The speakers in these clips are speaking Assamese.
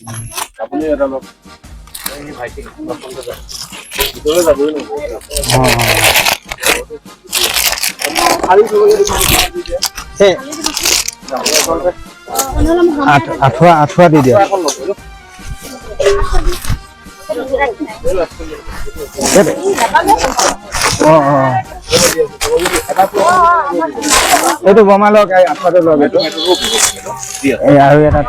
আপুনি এটা লওক এই ভাইটি লক্ষণটো যায় ভিতৰলৈ যাবই আঠুৱা দি দিয়া এইটো বমা লওক আঠুৱাটো লওক এইটো আৰু এটা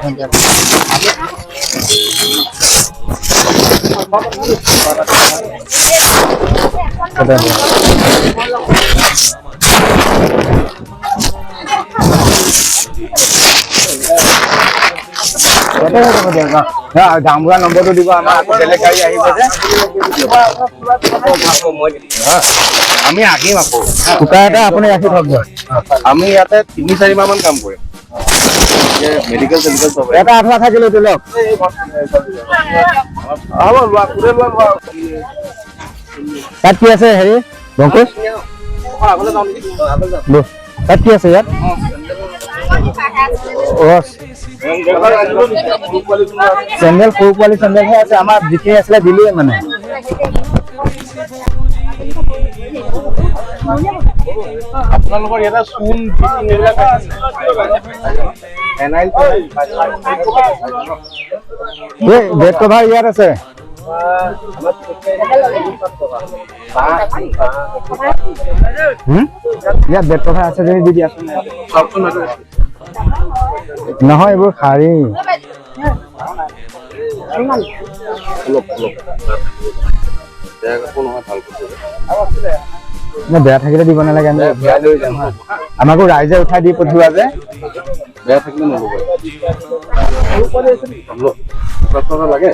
গাঁওবুঢ়া নম্বৰটো দিব আমাৰ বেলেগ গাড়ী আহিব যে আমি আহিম আকৌ কুকাৰ এটা আপুনি ৰাখি থওক আমি ইয়াতে ৩-৪ মাহ মান কাম কৰিম মেডিকেল চেডিকেল চব এটা আঠুৱা থাকিলে এইটো লওক হ'ব লোৱা কোনে লোৱা তাত কি আছে হেৰি বংকুশ তাত কি আছে ইয়াত চেণ্ডেল সৰু পোৱালি চেণ্ডেলহে আছে আমাৰ যিখিনি আছিলে দিলোৱে মানে আপোনালোকৰ ইয়াতে চূণ এইবিলাক বেড কভাৰ ইয়াত আছে ইয়াত বেড কভাৰ আছে যদি দি দিয়াচোন নহয় এইবোৰ শাৰী বেয়া থাকিলে দিব নালাগে আমি বেয়া লৈ যাম আমাকো ৰাইজে উঠাই দি পঠিওৱা যে বেয়া থাকিলে নল'ব লাগে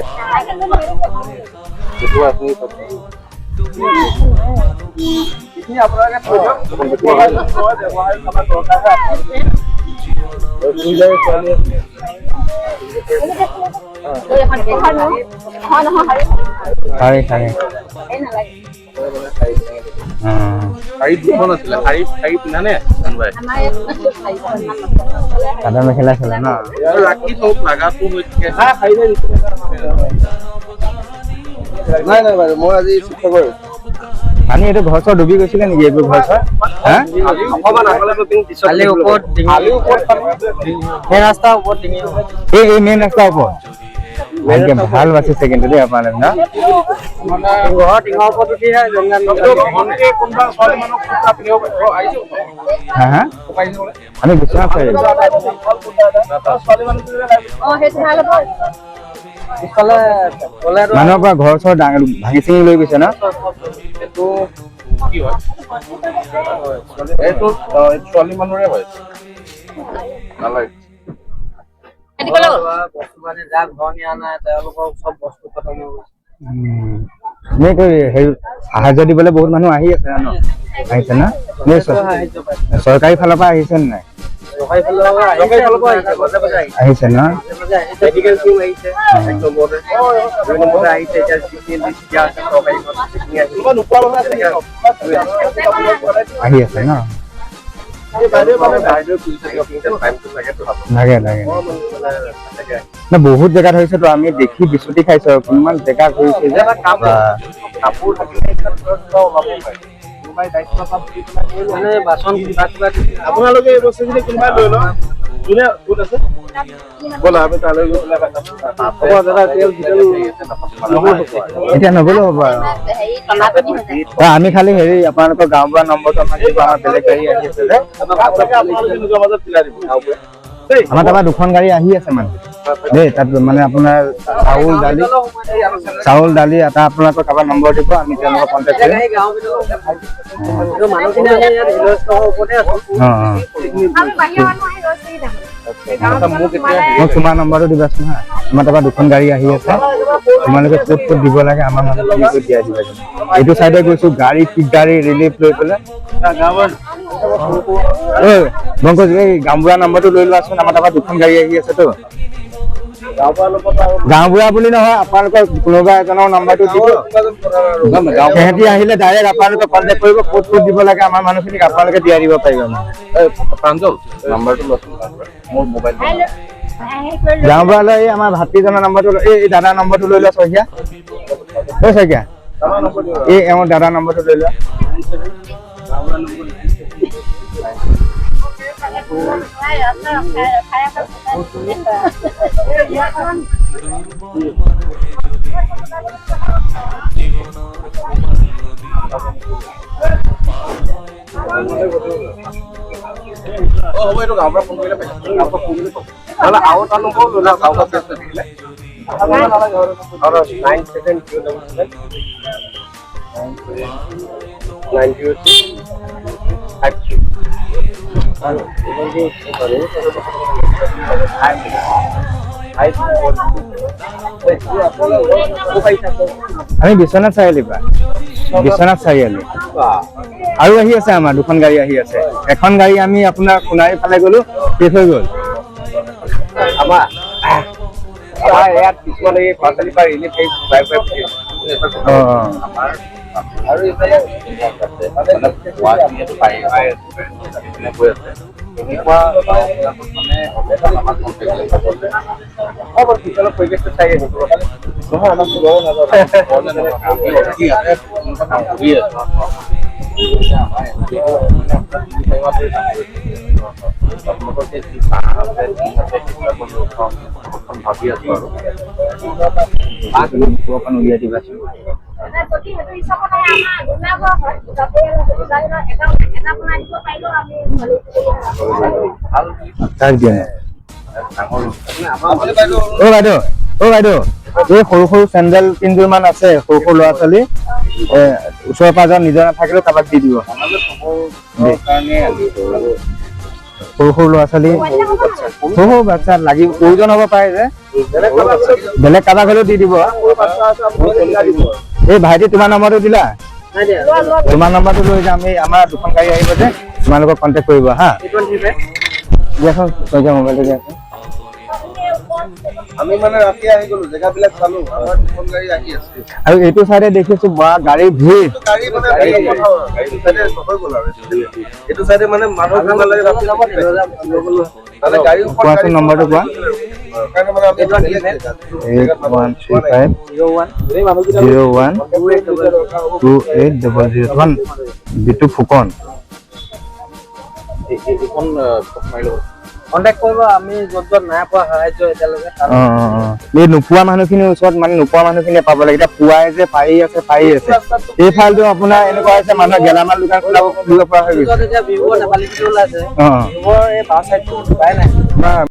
চাদৰ মেখেলা চলে ন ৰাখি থওক লাগাটো হৈ থাকে নাই নাই বাৰু মই আজি চিন্তা কৰিম পানী এইটো ঘৰ চৰ ডুবি গৈছিলে নেকি এইবোৰ ঘৰ চৰ মেইন ৰাস্তাৰ ওপৰত ভাল বাচিছে কিন্তু দেই আপোনালোক ন আমি বিশ্বনাথ মানুহৰ পৰা ঘৰ চৰ ভাঙি চিঙি লৈ গৈছে ন এইটো ছোৱালী মানুহৰে হয় নালাগে সাহায্য দিবলৈ বহুত মানুহ আহি আছে ন আহিছে ন চৰকাৰী ফালৰ পৰা আহিছে নাই আহিছে ন আহি আছে ন লাগে লাগে বহুত জেগাত হৈছেতো আমি দেখি বিচুতি খাইছো কিমান জেগা ঘূৰিছে যে কাপোৰ আপোনালোকে এই বস্তুখিনি কোনোবাই লৈ লওক যোনে ক'ত আছে ব'লা আমি তালৈ গৈ এতিয়া নগলেও হ'ব আৰু আমি খালি হেৰি আপোনালোকৰ গাঁওবুঢ়া নম্বৰটো আমাৰ বেলেগ গাড়ী আহি আছে যে আমাৰ তাৰপৰা দুখন গাড়ী আহি আছে মানে দেই তাত মানে আপোনাৰ চাউল দালি এটা আপোনালোকৰ কাৰোবাৰ নম্বৰ দিব আমি তেওঁলোকক কণ্টেক্ট কৰিম মোক তোমাৰ নম্বৰটো দিবাচোন হা আমাৰ তাৰপৰা দুখন গাড়ী আহি আছে তোমালোকে ক'ত ক'ত দিব লাগে আমাৰ মানুহখিনি দিয়াই দিবা এইটো চাইডে গৈছো গাড়ী পিক গাড়ী ৰিলিফ লৈ পেলাই বংকজ এই গাঁওবুঢ়া নম্বৰটো লৈ লোৱাচোন আমাৰ তাৰপৰা দুখন গাড়ী আহি আছেতো গাঁওবুঢ়া বুলি নহয় আপোনালোকৰ কোনোবা এজনৰ নম্বৰটো দিব সিহঁতি আহিলে ডাইৰেক্ট আপোনালোকে কণ্টেক্ট কৰিব ক'ত ক'ত দিব লাগে আমাৰ মানুহখিনিক আপোনালোকে দিয়াই দিব পাৰিব প্ৰাঞ্জল নম্বৰটো লোৱাচোন মোৰ মোবাইল গাঁওবুঢ়ালৈ এই আমাৰ ভাতৃজনৰ নম্বৰটো এই দাদাৰ নম্বৰটো লৈ লোৱা শইকীয়া এই শইকীয়া এই এওঁৰ দাদাৰ নম্বৰটো লৈ লোৱা হ'ব এইটো গাঁৱৰ পৰা ফোন কৰিলে পাইছোঁ গাঁৱৰ পৰা ফোন কৰিলে নহ'লে আৰু এটা নম্বৰ লৈ লওক গাঁৱৰ পৰা চেষ্টা থাকিলে 978 আমি বিশ্বনাথ চাৰিআলিৰ পৰা বিশ্বনাথ চাৰিআলি আৰু আহি আছে আমাৰ দুখন গাড়ী আহি আছে এখন গাড়ী আমি আপোনাৰ সোণাৰী ফালে গ'লো শেষ হৈ গ'ল আমাৰ ইয়াত কিছুমান এই পাঁচআলি পৰা ৰিলিফ এই আৰু এইফালে উলিয়াই দিবাচোন বাইদেউ এই সৰু সৰু চেণ্ডেল 3যোৰ মান আছে সৰু সৰু ল'ৰা ছোৱালী ওচৰে পাঁজৰে নিজৰ নাথাকিলেও কাৰোবাক দি দিব সৰু সৰু ল'ৰা ছোৱালী সৰু বাচ্চা লাগিব প্ৰয়োজন হ'ব পাৰে যে বেলেগ কাৰোবাক হ'লেও দি দিব এই ভাইটি তোমাৰ নম্বৰটো দিলা তোমাৰ নম্বৰটো লৈ যাম এই আমাৰ দুখন গাড়ী আহিব যে তোমালোকক কণ্টেক্ট কৰিব হা দিয়াচোন মোবাইলটো দিয়াচোন আমি মানে ৰাতি আহি গলো জেগাবিলাক চালো আমাৰ দুখন গাড়ী আহি আছে আৰু এইটো চাইডে দেখিছো বা গাড়ীৰ ভিৰ গাড়ী মানে গাড়ী চাইডে হৈ গ'ল আৰু এইটো চাইডে মানে মানুহ ভাল লাগে ৰাতি তাহলে গাড়ী কোৱাচোন নম্বৰটো কোৱা কাৰণে মানে আমি 8135012800 বিটু ফুকন এইখন কন্টাক্ট কৰিব আমি য'ত নাই পোৱা সাহায্য এতিয়ালৈকে এই নোপোৱা মানুহখিনিৰ ওচৰত মানে নোপোৱা মানুহখিনিয়ে পাব লাগে এতিয়া পুৱাই যে পাৰি আছে এই ফালটো আপোনাৰ এনেকুৱা হৈছে মানুহে গেলামাল দোকান খুলিব পৰা হৈ গৈছে এতিয়া বিহু নেপালী বিহু ওলাইছে এই বাছ চাইডটো পাই নাই